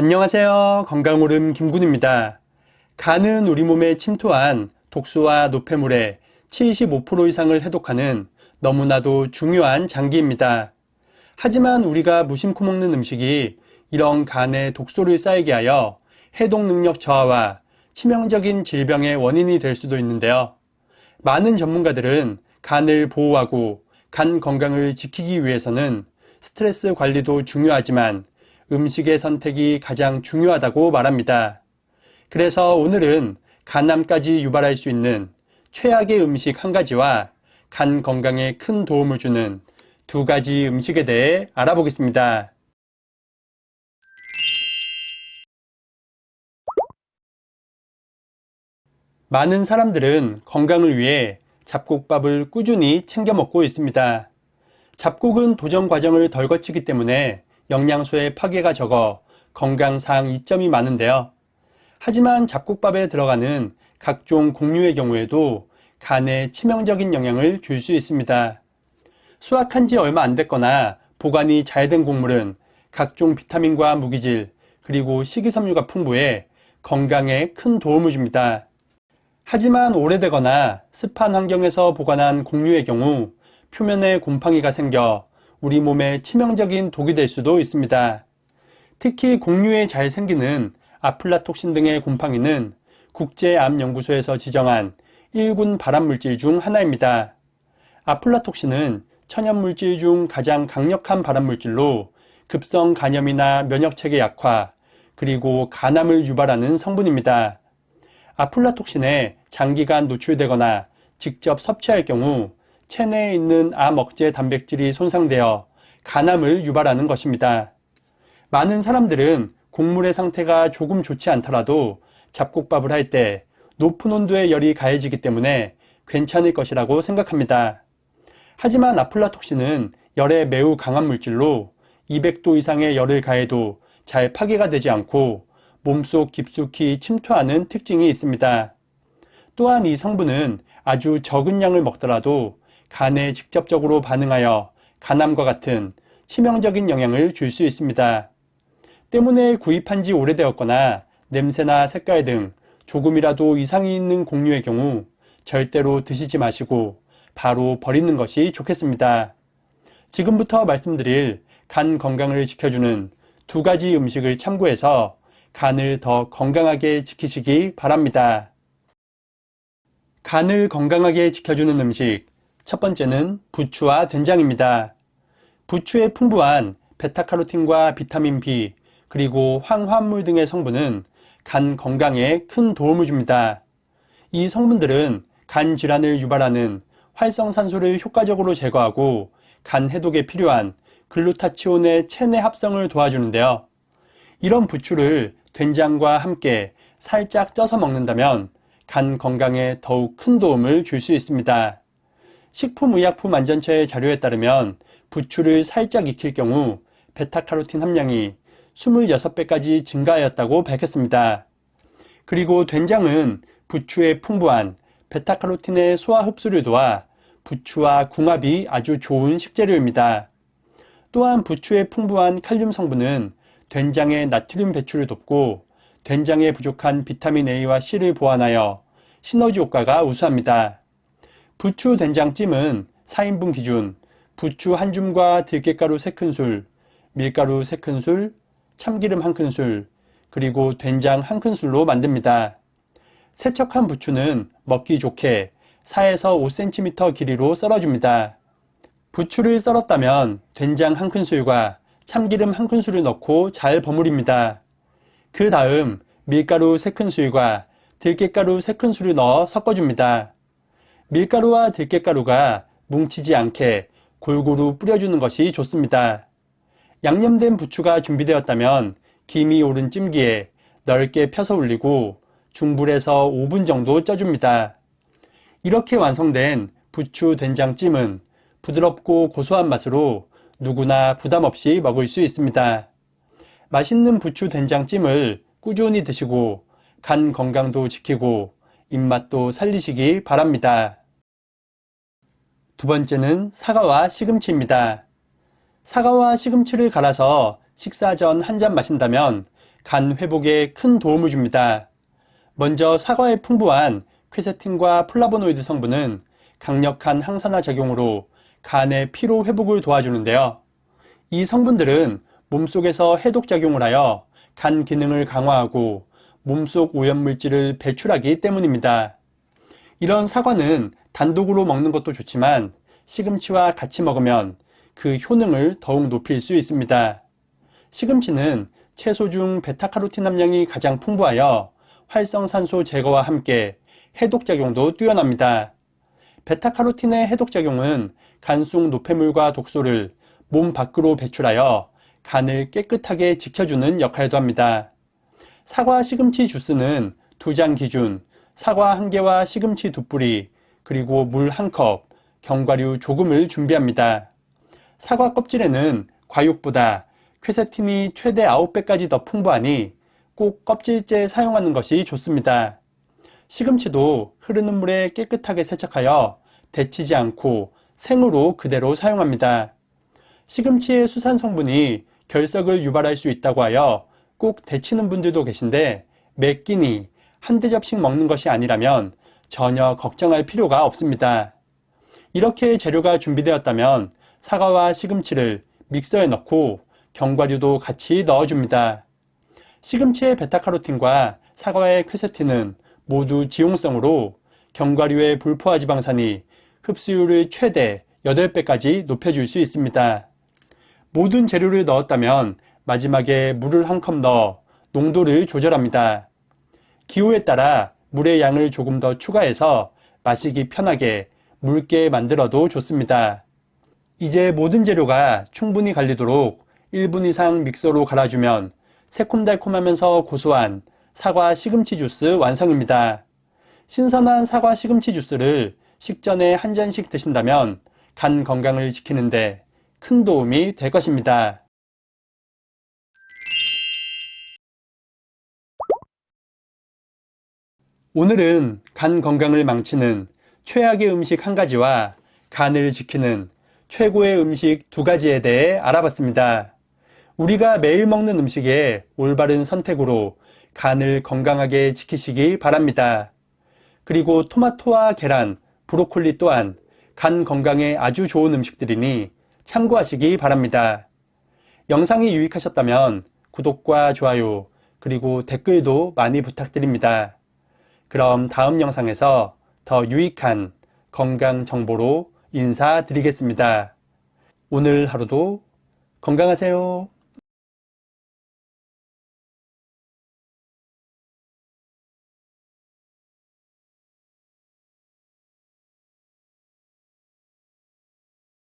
안녕하세요. 건강오름 김군입니다. 간은 우리 몸에 침투한 독소와 노폐물의 75% 이상을 해독하는 너무나도 중요한 장기입니다. 하지만 우리가 무심코 먹는 음식이 이런 간에 독소를 쌓이게 하여 해독 능력 저하와 치명적인 질병의 원인이 될 수도 있는데요. 많은 전문가들은 간을 보호하고 간 건강을 지키기 위해서는 스트레스 관리도 중요하지만 음식의 선택이 가장 중요하다고 말합니다. 그래서 오늘은 간암까지 유발할 수 있는 최악의 음식 한 가지와 간 건강에 큰 도움을 주는 두 가지 음식에 대해 알아보겠습니다. 많은 사람들은 건강을 위해 잡곡밥을 꾸준히 챙겨 먹고 있습니다. 잡곡은 도전 과정을 덜 거치기 때문에 영양소의 파괴가 적어 건강상 이점이 많은데요. 하지만 잡곡밥에 들어가는 각종 곡류의 경우에도 간에 치명적인 영향을 줄 수 있습니다. 수확한 지 얼마 안 됐거나 보관이 잘 된 곡물은 각종 비타민과 무기질 그리고 식이섬유가 풍부해 건강에 큰 도움을 줍니다. 하지만 오래되거나 습한 환경에서 보관한 곡류의 경우 표면에 곰팡이가 생겨 우리 몸에 치명적인 독이 될 수도 있습니다. 특히 곡류에 잘 생기는 아플라톡신 등의 곰팡이는 국제암연구소에서 지정한 1군 발암물질 중 하나입니다. 아플라톡신은 천연물질 중 가장 강력한 발암물질로 급성 간염이나 면역체계 약화, 그리고 간암을 유발하는 성분입니다. 아플라톡신에 장기간 노출되거나 직접 섭취할 경우 체내에 있는 암 억제 단백질이 손상되어 간암을 유발하는 것입니다. 많은 사람들은 곡물의 상태가 조금 좋지 않더라도 잡곡밥을 할 때 높은 온도의 열이 가해지기 때문에 괜찮을 것이라고 생각합니다. 하지만 아플라톡신은 열에 매우 강한 물질로 200도 이상의 열을 가해도 잘 파괴가 되지 않고 몸속 깊숙이 침투하는 특징이 있습니다. 또한 이 성분은 아주 적은 양을 먹더라도 간에 직접적으로 반응하여 간암과 같은 치명적인 영향을 줄 수 있습니다. 때문에 구입한 지 오래되었거나 냄새나 색깔 등 조금이라도 이상이 있는 곡류의 경우 절대로 드시지 마시고 바로 버리는 것이 좋겠습니다. 지금부터 말씀드릴 간 건강을 지켜주는 두 가지 음식을 참고해서 간을 더 건강하게 지키시기 바랍니다. 간을 건강하게 지켜주는 음식 첫 번째는 부추와 된장입니다. 부추의 풍부한 베타카로틴과 비타민 B 그리고 황화물 등의 성분은 간 건강에 큰 도움을 줍니다. 이 성분들은 간 질환을 유발하는 활성산소를 효과적으로 제거하고 간 해독에 필요한 글루타치온의 체내 합성을 도와주는데요. 이런 부추를 된장과 함께 살짝 쪄서 먹는다면 간 건강에 더욱 큰 도움을 줄 수 있습니다. 식품의약품안전처의 자료에 따르면 부추를 살짝 익힐 경우 베타카로틴 함량이 26배까지 증가하였다고 밝혔습니다. 그리고 된장은 부추의 풍부한 베타카로틴의 소화 흡수를 도와 부추와 궁합이 아주 좋은 식재료입니다. 또한 부추의 풍부한 칼륨 성분은 된장의 나트륨 배출을 돕고 된장에 부족한 비타민 A와 C를 보완하여 시너지 효과가 우수합니다. 부추 된장찜은 4인분 기준 부추 한 줌과 들깨가루 3큰술, 밀가루 3큰술, 참기름 1큰술, 그리고 된장 1큰술로 만듭니다. 세척한 부추는 먹기 좋게 4에서 5cm 길이로 썰어줍니다. 부추를 썰었다면 된장 1큰술과 참기름 1큰술을 넣고 잘 버무립니다. 그 다음 밀가루 3큰술과 들깨가루 3큰술을 넣어 섞어줍니다. 밀가루와 들깨가루가 뭉치지 않게 골고루 뿌려주는 것이 좋습니다. 양념된 부추가 준비되었다면 김이 오른 찜기에 넓게 펴서 올리고 중불에서 5분 정도 쪄줍니다. 이렇게 완성된 부추 된장찜은 부드럽고 고소한 맛으로 누구나 부담 없이 먹을 수 있습니다. 맛있는 부추 된장찜을 꾸준히 드시고 간 건강도 지키고 입맛도 살리시기 바랍니다. 두 번째는 사과와 시금치입니다. 사과와 시금치를 갈아서 식사 전 한 잔 마신다면 간 회복에 큰 도움을 줍니다. 먼저 사과의 풍부한 퀘세틴과 플라보노이드 성분은 강력한 항산화 작용으로 간의 피로 회복을 도와주는데요. 이 성분들은 몸속에서 해독작용을 하여 간 기능을 강화하고 몸속 오염물질을 배출하기 때문입니다. 이런 사과는 단독으로 먹는 것도 좋지만 시금치와 같이 먹으면 그 효능을 더욱 높일 수 있습니다. 시금치는 채소 중 베타카로틴 함량이 가장 풍부하여 활성산소 제거와 함께 해독작용도 뛰어납니다. 베타카로틴의 해독작용은 간 속 노폐물과 독소를 몸 밖으로 배출하여 간을 깨끗하게 지켜주는 역할도 합니다. 사과 시금치 주스는 2잔 기준 사과 1개와 시금치 2뿌리 그리고 물 1컵, 견과류 조금을 준비합니다. 사과 껍질에는 과육보다 퀘세틴이 최대 9배까지 더 풍부하니 꼭 껍질째 사용하는 것이 좋습니다. 시금치도 흐르는 물에 깨끗하게 세척하여 데치지 않고 생으로 그대로 사용합니다. 시금치의 수산 성분이 결석을 유발할 수 있다고 하여 꼭 데치는 분들도 계신데 매 끼니 한 대접씩 먹는 것이 아니라면 전혀 걱정할 필요가 없습니다. 이렇게 재료가 준비되었다면 사과와 시금치를 믹서에 넣고 견과류도 같이 넣어줍니다. 시금치의 베타카로틴과 사과의 퀘세틴은 모두 지용성으로 견과류의 불포화 지방산이 흡수율을 최대 8배까지 높여줄 수 있습니다. 모든 재료를 넣었다면 마지막에 물을 1컵 넣어 농도를 조절합니다. 기호에 따라 물의 양을 조금 더 추가해서 마시기 편하게 묽게 만들어도 좋습니다. 이제 모든 재료가 충분히 갈리도록 1분 이상 믹서로 갈아주면 새콤달콤하면서 고소한 사과 시금치 주스 완성입니다. 신선한 사과 시금치 주스를 식전에 한 잔씩 드신다면 간 건강을 지키는데 큰 도움이 될 것입니다. 오늘은 간 건강을 망치는 최악의 음식 1가지와 간을 지키는 최고의 음식 2가지에 대해 알아봤습니다. 우리가 매일 먹는 음식의 올바른 선택으로 간을 건강하게 지키시기 바랍니다. 그리고 토마토와 계란, 브로콜리 또한 간 건강에 아주 좋은 음식들이니 참고하시기 바랍니다. 영상이 유익하셨다면 구독과 좋아요, 그리고 댓글도 많이 부탁드립니다. 그럼 다음 영상에서 더 유익한 건강 정보로 인사드리겠습니다. 오늘 하루도 건강하세요.